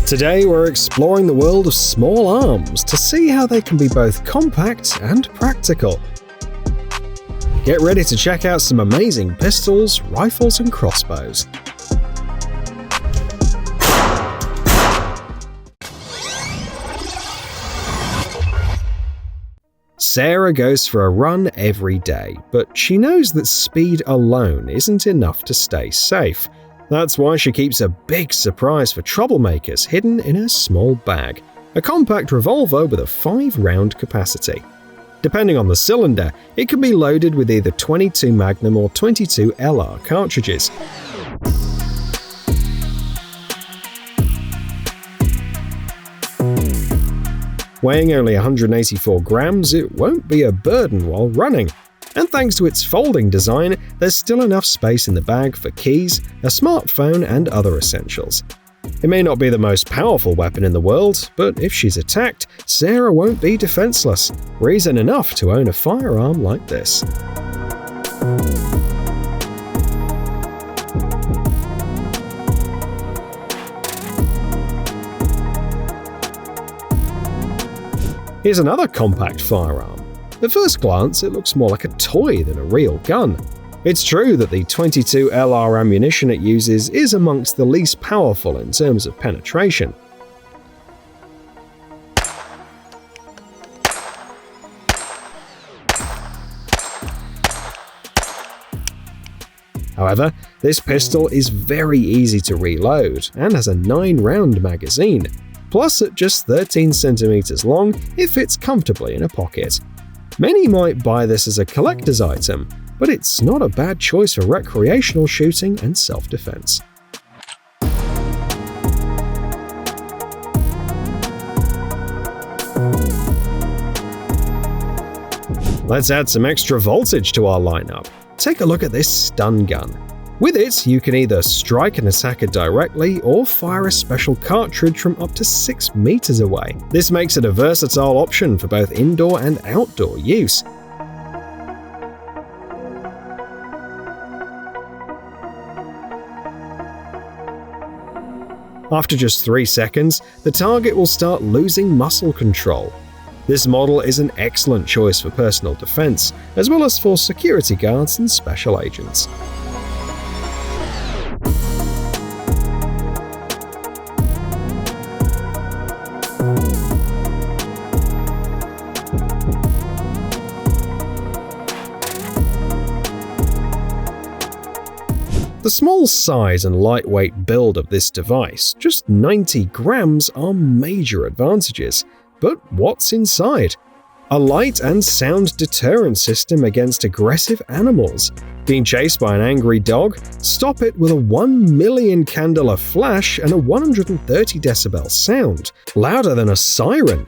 Today we're exploring the world of small arms to see how they can be both compact and practical. Get ready to check out some amazing pistols, rifles and crossbows. Sarah goes for a run every day, but she knows that speed alone isn't enough to stay safe. That's why she keeps a big surprise for troublemakers hidden in her small bag, a compact revolver with a 5-round capacity. Depending on the cylinder, it can be loaded with either 22 Magnum or 22 LR cartridges. Weighing only 184 grams, it won't be a burden while running. And thanks to its folding design, there's still enough space in the bag for keys, a smartphone, and other essentials. It may not be the most powerful weapon in the world, but if she's attacked, Sarah won't be defenseless. Reason enough to own a firearm like this. Here's another compact firearm. At first glance, it looks more like a toy than a real gun. It's true that the 22 LR ammunition it uses is amongst the least powerful in terms of penetration. However, this pistol is very easy to reload and has a 9-round magazine. Plus, at just 13 centimeters long, it fits comfortably in a pocket. Many might buy this as a collector's item, but it's not a bad choice for recreational shooting and self-defense. Let's add some extra voltage to our lineup. Take a look at this stun gun. With it, you can either strike an attacker directly or fire a special cartridge from up to 6 meters away. This makes it a versatile option for both indoor and outdoor use. After just 3 seconds, the target will start losing muscle control. This model is an excellent choice for personal defense, as well as for security guards and special agents. The small size and lightweight build of this device, just 90 grams, are major advantages. But what's inside? A light and sound deterrent system against aggressive animals. Being chased by an angry dog? Stop it with a 1 million candela flash and a 130 decibel sound, louder than a siren.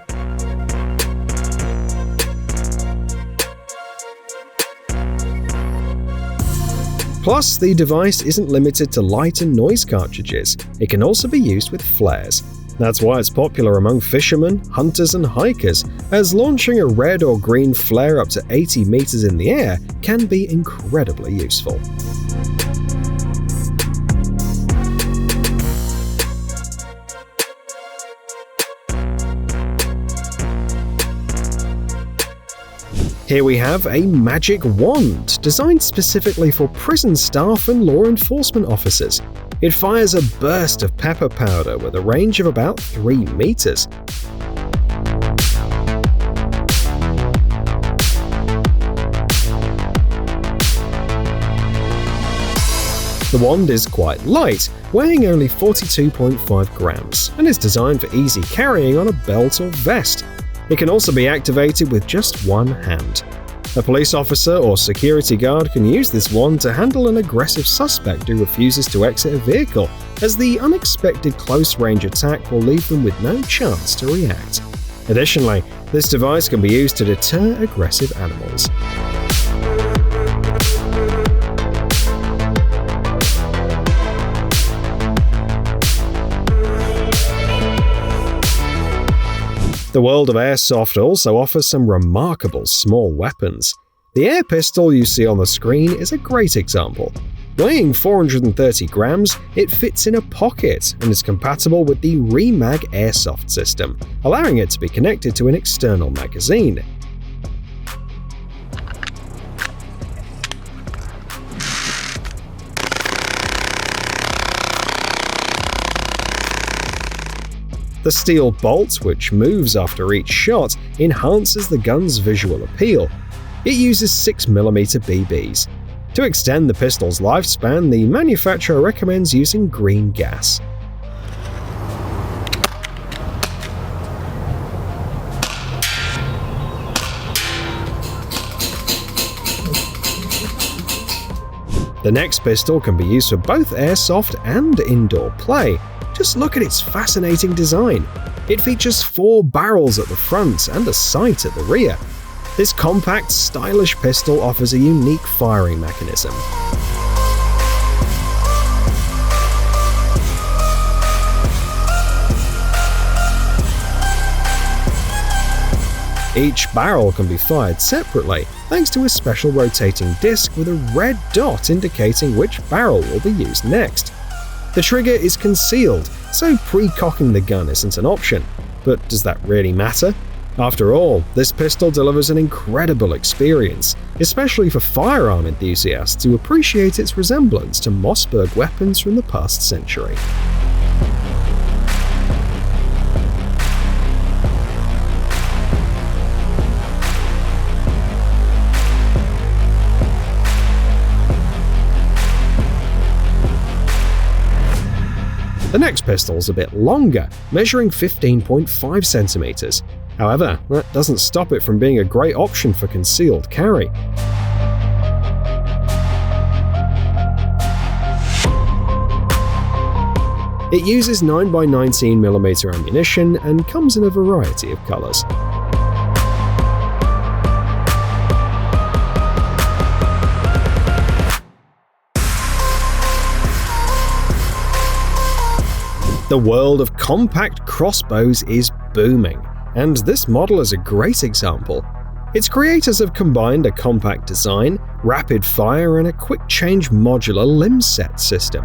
Plus, the device isn't limited to light and noise cartridges. It can also be used with flares. That's why it's popular among fishermen, hunters, and hikers, as launching a red or green flare up to 80 meters in the air can be incredibly useful. Here we have a magic wand, designed specifically for prison staff and law enforcement officers. It fires a burst of pepper powder with a range of about 3 meters. The wand is quite light, weighing only 42.5 grams, and is designed for easy carrying on a belt or vest. It can also be activated with just one hand. A police officer or security guard can use this wand to handle an aggressive suspect who refuses to exit a vehicle, as the unexpected close-range attack will leave them with no chance to react. Additionally, this device can be used to deter aggressive animals. The world of Airsoft also offers some remarkable small weapons. The air pistol you see on the screen is a great example. Weighing 430 grams, it fits in a pocket and is compatible with the Remag Airsoft system, allowing it to be connected to an external magazine. The steel bolt, which moves after each shot, enhances the gun's visual appeal. It uses 6mm BBs. To extend the pistol's lifespan, the manufacturer recommends using green gas. The next pistol can be used for both airsoft and indoor play. Just look at its fascinating design. It features 4 barrels at the front and a sight at the rear. This compact, stylish pistol offers a unique firing mechanism. Each barrel can be fired separately, thanks to a special rotating disc with a red dot indicating which barrel will be used next. The trigger is concealed, so pre-cocking the gun isn't an option. But does that really matter? After all, this pistol delivers an incredible experience, especially for firearm enthusiasts who appreciate its resemblance to Mossberg weapons from the past century. The next pistol is a bit longer, measuring 15.5 centimeters. However, that doesn't stop it from being a great option for concealed carry. It uses 9x19mm ammunition and comes in a variety of colors. The world of compact crossbows is booming, and this model is a great example. Its creators have combined a compact design, rapid fire, and a quick-change modular limb set system.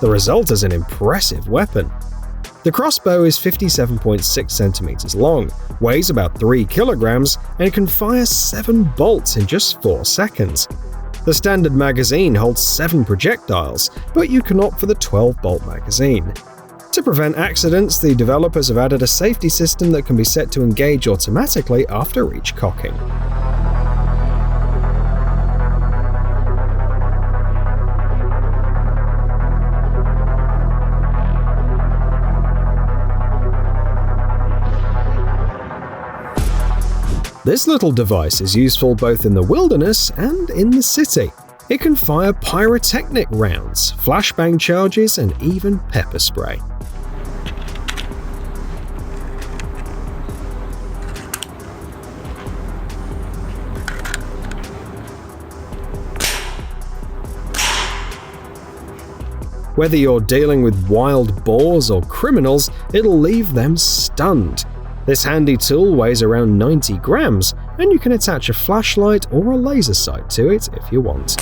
The result is an impressive weapon. The crossbow is 57.6 centimeters long, weighs about 3 kilograms, and can fire 7 bolts in just 4 seconds. The standard magazine holds 7 projectiles, but you can opt for the 12-bolt magazine. To prevent accidents, the developers have added a safety system that can be set to engage automatically after each cocking. This little device is useful both in the wilderness and in the city. It can fire pyrotechnic rounds, flashbang charges, and even pepper spray. Whether you're dealing with wild boars or criminals, it'll leave them stunned. This handy tool weighs around 90 grams, and you can attach a flashlight or a laser sight to it if you want.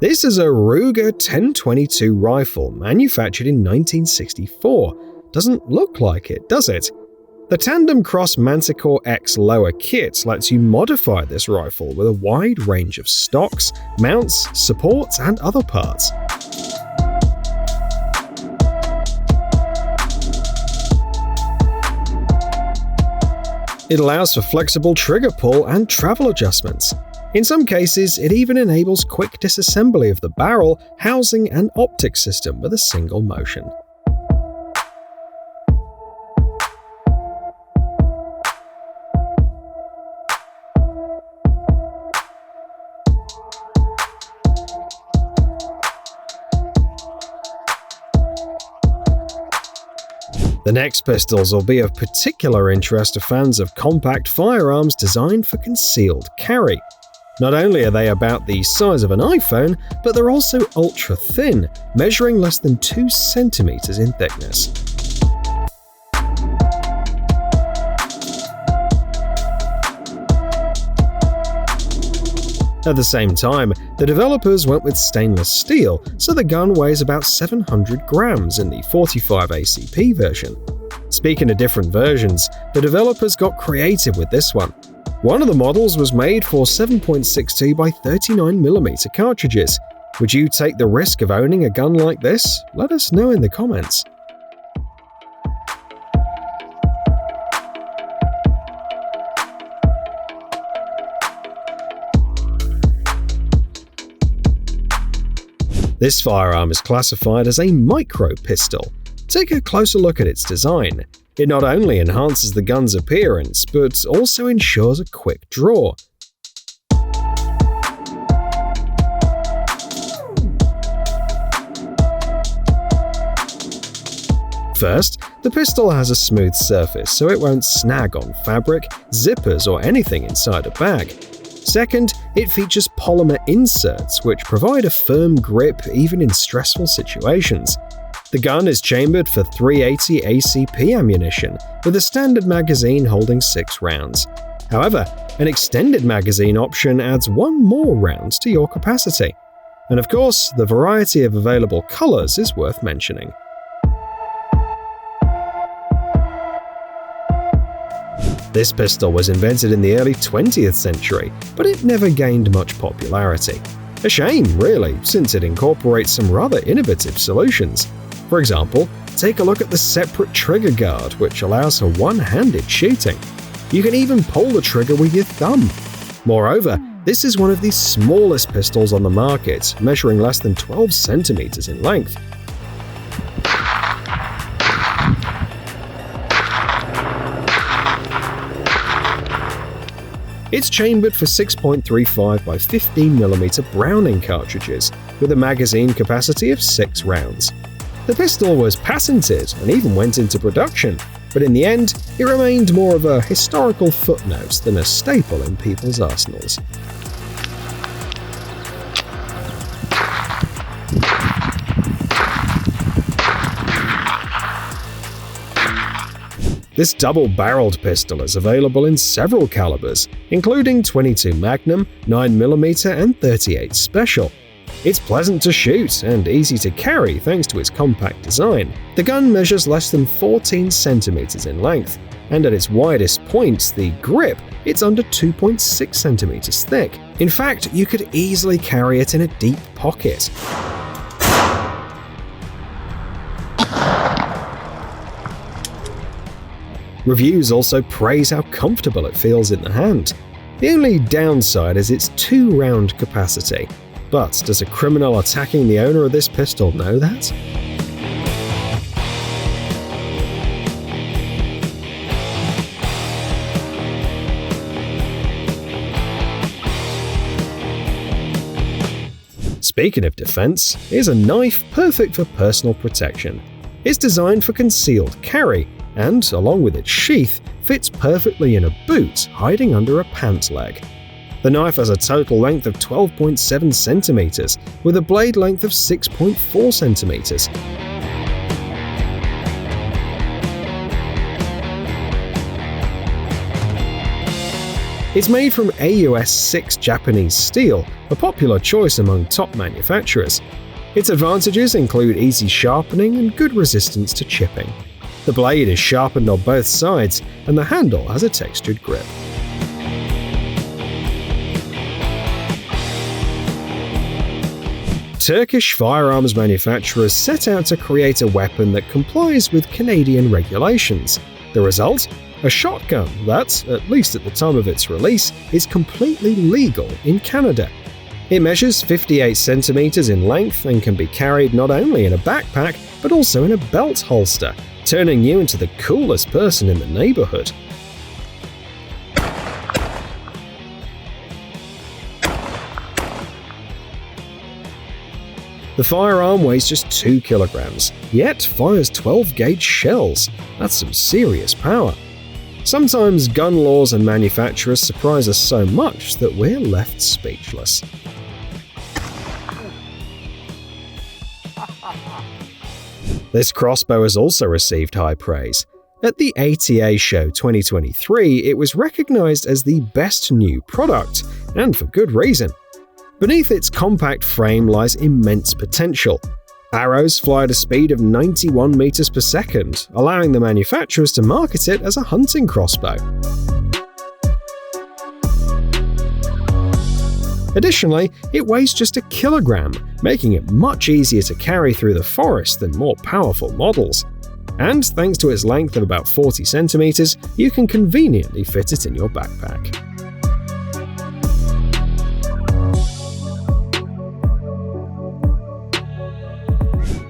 This is a Ruger 1022 rifle manufactured in 1964. Doesn't look like it, does it? The Tandem Cross Manticore X lower kit lets you modify this rifle with a wide range of stocks, mounts, supports, and other parts. It allows for flexible trigger pull and travel adjustments. In some cases, it even enables quick disassembly of the barrel, housing, and optic system with a single motion. The next pistols will be of particular interest to fans of compact firearms designed for concealed carry. Not only are they about the size of an iPhone, but they're also ultra thin, measuring less than 2 centimeters in thickness. At the same time, the developers went with stainless steel, so the gun weighs about 700 grams in the 45 ACP version. Speaking of different versions, the developers got creative with this one. One of the models was made for 7.62 by 39mm cartridges. Would you take the risk of owning a gun like this? Let us know in the comments. This firearm is classified as a micro pistol. Take a closer look at its design. It not only enhances the gun's appearance, but also ensures a quick draw. First, the pistol has a smooth surface so it won't snag on fabric, zippers, or anything inside a bag. Second, it features polymer inserts which provide a firm grip even in stressful situations. The gun is chambered for 380 ACP ammunition, with a standard magazine holding 6 rounds. However, an extended magazine option adds 1 more round to your capacity. And of course, the variety of available colors is worth mentioning. This pistol was invented in the early 20th century, but it never gained much popularity. A shame, really, since it incorporates some rather innovative solutions. For example, take a look at the separate trigger guard, which allows for one-handed shooting. You can even pull the trigger with your thumb. Moreover, this is one of the smallest pistols on the market, measuring less than 12 centimeters in length. It's chambered for 6.35 by 15mm Browning cartridges, with a magazine capacity of 6 rounds. The pistol was patented and even went into production, but in the end, it remained more of a historical footnote than a staple in people's arsenals. This double-barreled pistol is available in several calibers, including 22 Magnum, 9mm, and 38 Special. It's pleasant to shoot and easy to carry thanks to its compact design. The gun measures less than 14 centimeters in length, and at its widest point, the grip, it's under 2.6 centimeters thick. In fact, you could easily carry it in a deep pocket. Reviews also praise how comfortable it feels in the hand. The only downside is its 2-round capacity. But does a criminal attacking the owner of this pistol know that? Speaking of defense, here's a knife perfect for personal protection. It's designed for concealed carry, and, along with its sheath, fits perfectly in a boot hiding under a pant leg. The knife has a total length of 12.7 centimeters, with a blade length of 6.4 centimeters. It's made from AUS 6 Japanese steel, a popular choice among top manufacturers. Its advantages include easy sharpening and good resistance to chipping. The blade is sharpened on both sides, and the handle has a textured grip. Turkish firearms manufacturers set out to create a weapon that complies with Canadian regulations. The result? A shotgun that, at least at the time of its release, is completely legal in Canada. It measures 58 centimeters in length and can be carried not only in a backpack, but also in a belt holster, turning you into the coolest person in the neighborhood. The firearm weighs just 2 kilograms, yet fires 12-gauge shells. That's some serious power. Sometimes gun laws and manufacturers surprise us so much that we're left speechless. This crossbow has also received high praise. At the ATA Show 2023, it was recognized as the best new product, and for good reason. Beneath its compact frame lies immense potential. Arrows fly at a speed of 91 meters per second, allowing the manufacturers to market it as a hunting crossbow. Additionally, it weighs just a kilogram, making it much easier to carry through the forest than more powerful models. And thanks to its length of about 40 centimeters, you can conveniently fit it in your backpack.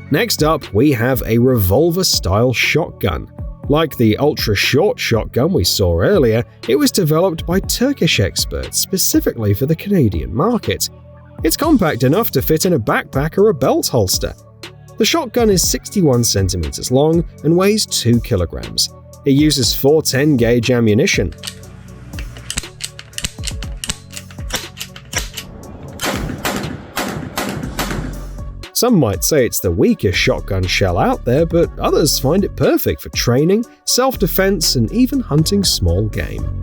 Next up, we have a revolver-style shotgun. Like the ultra-short shotgun we saw earlier, it was developed by Turkish experts specifically for the Canadian market. It's compact enough to fit in a backpack or a belt holster. The shotgun is 61 centimeters long and weighs 2 kilograms. It uses 410 gauge ammunition. Some might say it's the weakest shotgun shell out there, but others find it perfect for training, self-defense, and even hunting small game.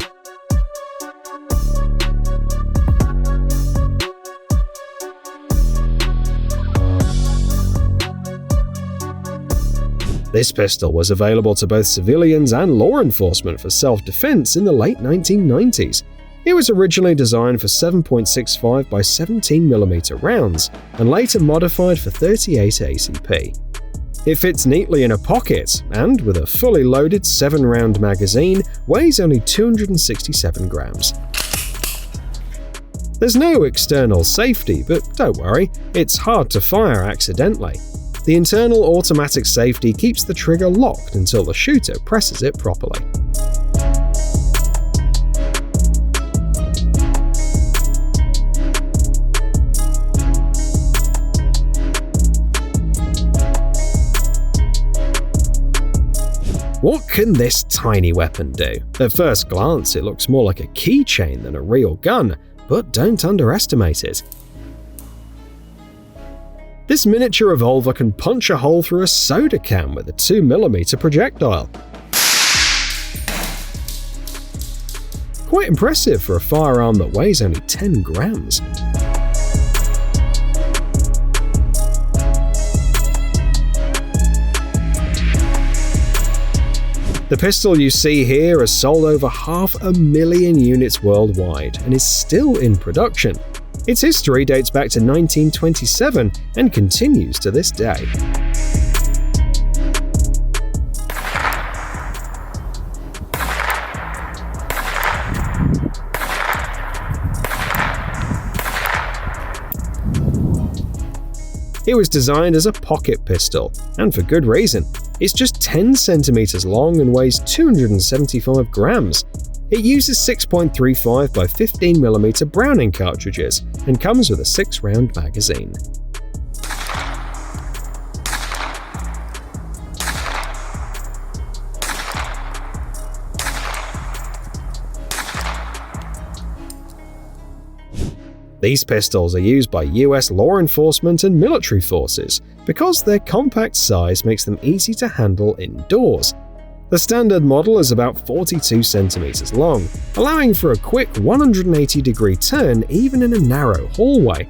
This pistol was available to both civilians and law enforcement for self-defense in the late 1990s. It was originally designed for 7.65 by 17mm rounds and later modified for 38 ACP. It fits neatly in a pocket and, with a fully loaded 7-round magazine, weighs only 267 grams. There's no external safety, but don't worry, it's hard to fire accidentally. The internal automatic safety keeps the trigger locked until the shooter presses it properly. What can this tiny weapon do? At first glance, it looks more like a keychain than a real gun, but don't underestimate it. This miniature revolver can punch a hole through a soda can with a 2mm projectile. Quite impressive for a firearm that weighs only 10 grams. The pistol you see here has sold over 500,000 units worldwide and is still in production. Its history dates back to 1927 and continues to this day. It was designed as a pocket pistol, and for good reason. It's just 10 centimeters long and weighs 275 grams. It uses 6.35 by 15mm Browning cartridges and comes with a 6-round magazine. These pistols are used by US law enforcement and military forces because their compact size makes them easy to handle indoors. The standard model is about 42 centimeters long, allowing for a quick 180-degree turn even in a narrow hallway.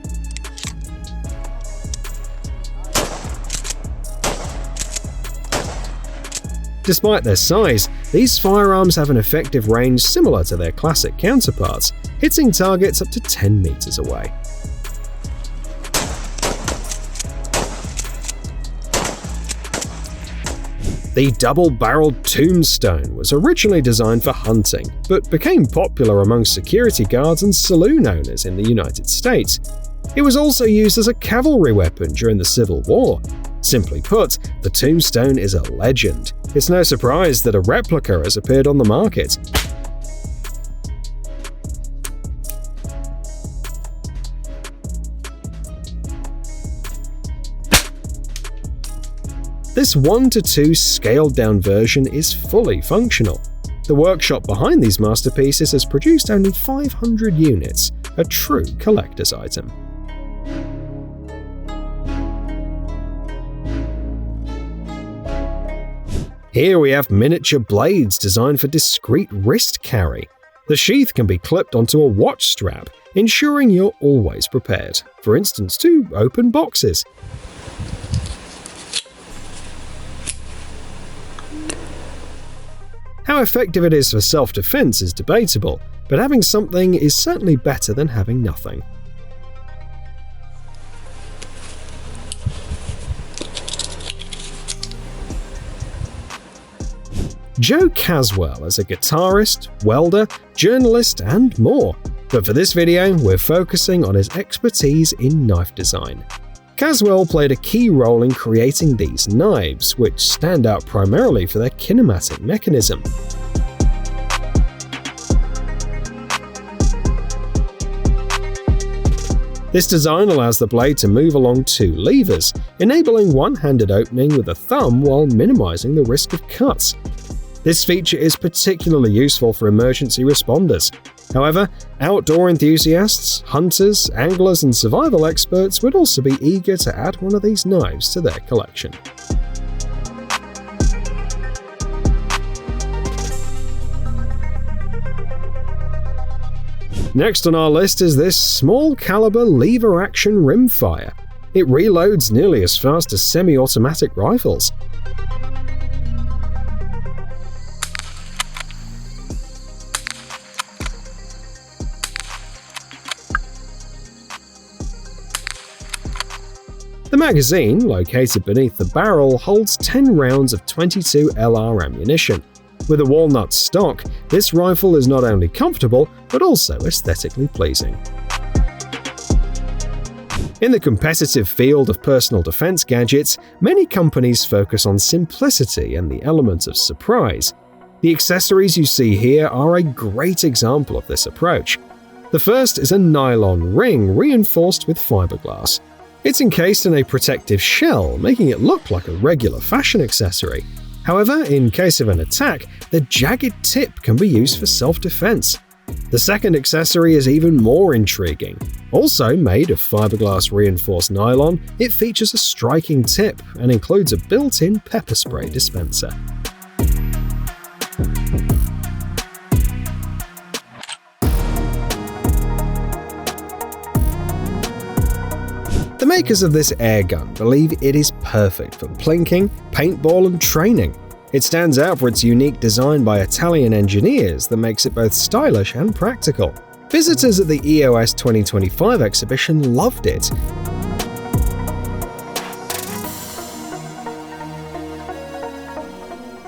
Despite their size, these firearms have an effective range similar to their classic counterparts, hitting targets up to 10 meters away. The double-barreled tombstone was originally designed for hunting, but became popular among security guards and saloon owners in the United States. It was also used as a cavalry weapon during the Civil War. Simply put, the tombstone is a legend. It's no surprise that a replica has appeared on the market. This 1:2 scaled-down version is fully functional. The workshop behind these masterpieces has produced only 500 units, a true collector's item. Here we have miniature blades designed for discreet wrist carry. The sheath can be clipped onto a watch strap, ensuring you're always prepared, for instance to open boxes. How effective it is for self-defense is debatable, but having something is certainly better than having nothing. Joe Caswell is a guitarist, welder, journalist, and more. But for this video, we're focusing on his expertise in knife design. Caswell played a key role in creating these knives, which stand out primarily for their kinematic mechanism. This design allows the blade to move along two levers, enabling one-handed opening with a thumb while minimizing the risk of cuts. This feature is particularly useful for emergency responders. However, outdoor enthusiasts, hunters, anglers, and survival experts would also be eager to add one of these knives to their collection. Next on our list is this small caliber lever-action rimfire. It reloads nearly as fast as semi-automatic rifles. The magazine, located beneath the barrel, holds 10 rounds of 22 LR ammunition. With a walnut stock, this rifle is not only comfortable, but also aesthetically pleasing. In the competitive field of personal defense gadgets, many companies focus on simplicity and the element of surprise. The accessories you see here are a great example of this approach. The first is a nylon ring reinforced with fiberglass. It's encased in a protective shell, making it look like a regular fashion accessory. However, in case of an attack, the jagged tip can be used for self-defense. The second accessory is even more intriguing. Also made of fiberglass reinforced nylon, it features a striking tip and includes a built-in pepper spray dispenser. The makers of this airgun believe it is perfect for plinking, paintball, and training. It stands out for its unique design by Italian engineers that makes it both stylish and practical. Visitors at the EOS 2025 exhibition loved it.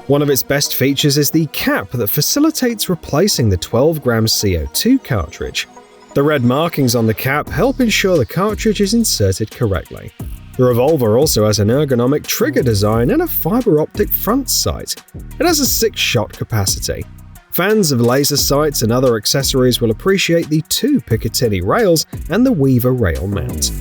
One of its best features is the cap that facilitates replacing the 12-gram CO2 cartridge. The red markings on the cap help ensure the cartridge is inserted correctly. The revolver also has an ergonomic trigger design and a fiber optic front sight. It has a 6-shot capacity. Fans of laser sights and other accessories will appreciate the 2 Picatinny rails and the Weaver rail mount.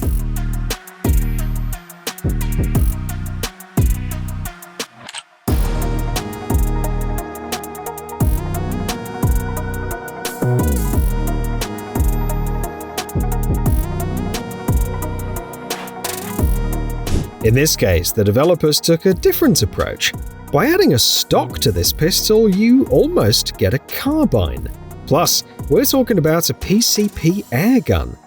In this case, the developers took a different approach. By adding a stock to this pistol, you almost get a carbine. Plus, we're talking about a PCP airgun.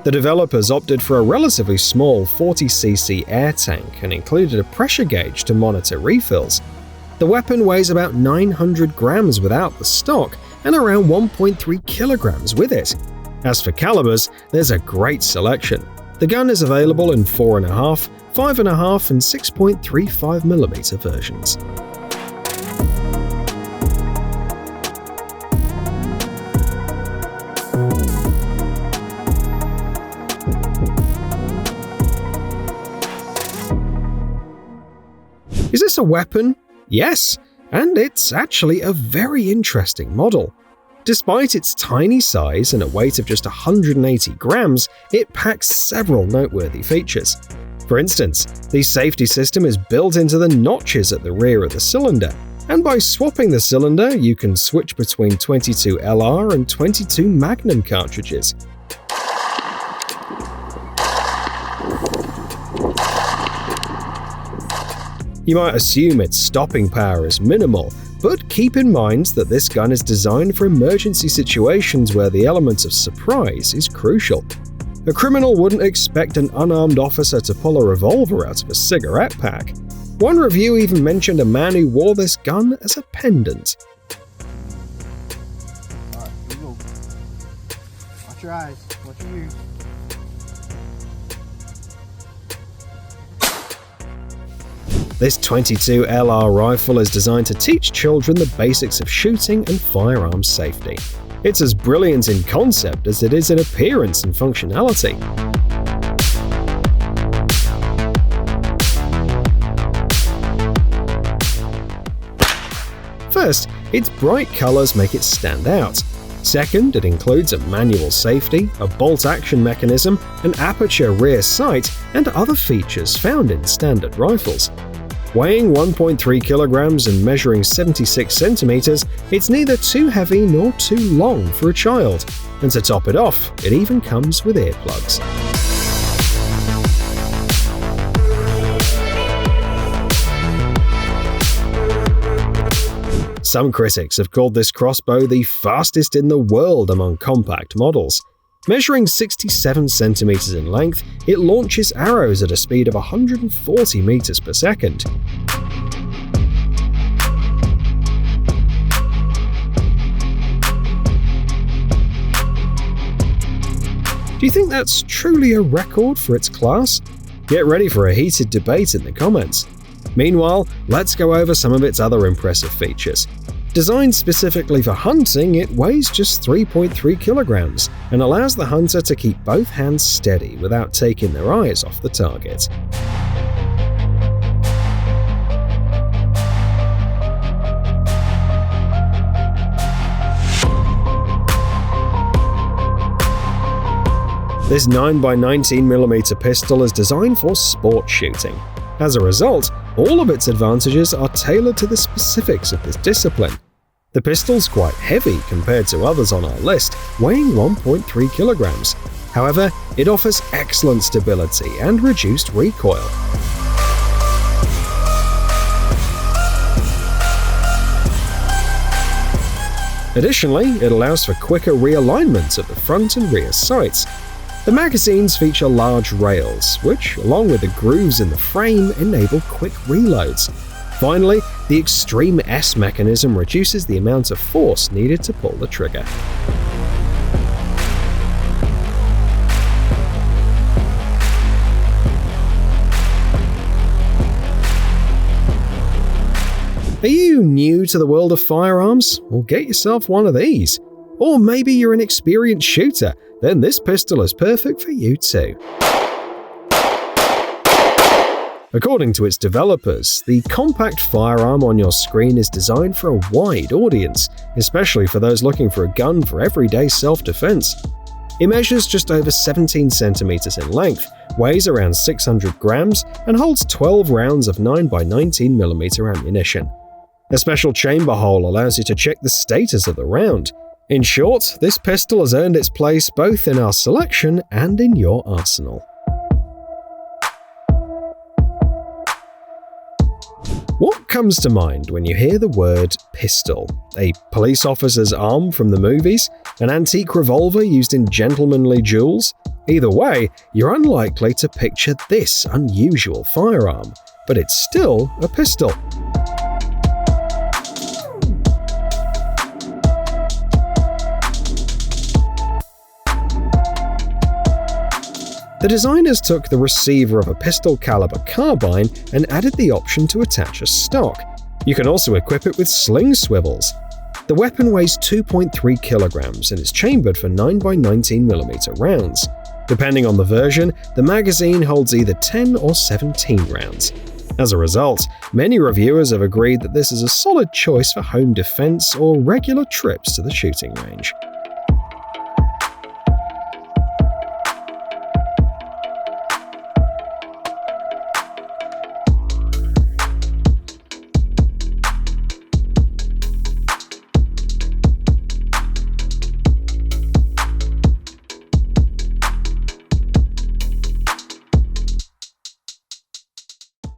The developers opted for a relatively small 40cc air tank and included a pressure gauge to monitor refills. The weapon weighs about 900 grams without the stock and around 1.3 kilograms with it. As for calibers, there's a great selection. The gun is available in 4.5, 5.5 and 6.35mm versions. Is this a weapon? Yes, and it's actually a very interesting model. Despite its tiny size and a weight of just 180 grams, it packs several noteworthy features. For instance, the safety system is built into the notches at the rear of the cylinder, and by swapping the cylinder, you can switch between 22 LR and 22 Magnum cartridges. You might assume its stopping power is minimal, but keep in mind that this gun is designed for emergency situations where the element of surprise is crucial. A criminal wouldn't expect an unarmed officer to pull a revolver out of a cigarette pack. One review even mentioned a man who wore this gun as a pendant. Alright, here we go. Watch your eyes, watch your ears. This .22 LR rifle is designed to teach children the basics of shooting and firearms safety. It's as brilliant in concept as it is in appearance and functionality. First, its bright colors make it stand out. Second, it includes a manual safety, a bolt-action mechanism, an aperture rear sight, and other features found in standard rifles. Weighing 1.3 kilograms and measuring 76 centimeters, it's neither too heavy nor too long for a child. And to top it off, it even comes with earplugs. Some critics have called this crossbow the fastest in the world among compact models. Measuring 67 centimeters in length, it launches arrows at a speed of 140 meters per second. Do you think that's truly a record for its class? Get ready for a heated debate in the comments. Meanwhile, let's go over some of its other impressive features. Designed specifically for hunting, it weighs just 3.3 kilograms and allows the hunter to keep both hands steady without taking their eyes off the target. This 9x19mm pistol is designed for sport shooting. As a result, all of its advantages are tailored to the specifics of this discipline. The pistol's quite heavy compared to others on our list, weighing 1.3 kilograms. However, it offers excellent stability and reduced recoil. Additionally, it allows for quicker realignment of the front and rear sights. The magazines feature large rails, which, along with the grooves in the frame, enable quick reloads. Finally, the Extreme S mechanism reduces the amount of force needed to pull the trigger. Are you new to the world of firearms? Well, get yourself one of these. Or maybe you're an experienced shooter, then this pistol is perfect for you too. According to its developers, the compact firearm on your screen is designed for a wide audience, especially for those looking for a gun for everyday self-defense. It measures just over 17 centimeters in length, weighs around 600 grams, and holds 12 rounds of 9x19mm ammunition. A special chamber hole allows you to check the status of the round. In short, this pistol has earned its place both in our selection and in your arsenal. What comes to mind when you hear the word pistol? A police officer's arm from the movies? An antique revolver used in gentlemanly duels? Either way, you're unlikely to picture this unusual firearm, but it's still a pistol. The designers took the receiver of a pistol-caliber carbine and added the option to attach a stock. You can also equip it with sling swivels. The weapon weighs 2.3 kilograms and is chambered for 9x19mm rounds. Depending on the version, the magazine holds either 10 or 17 rounds. As a result, many reviewers have agreed that this is a solid choice for home defense or regular trips to the shooting range.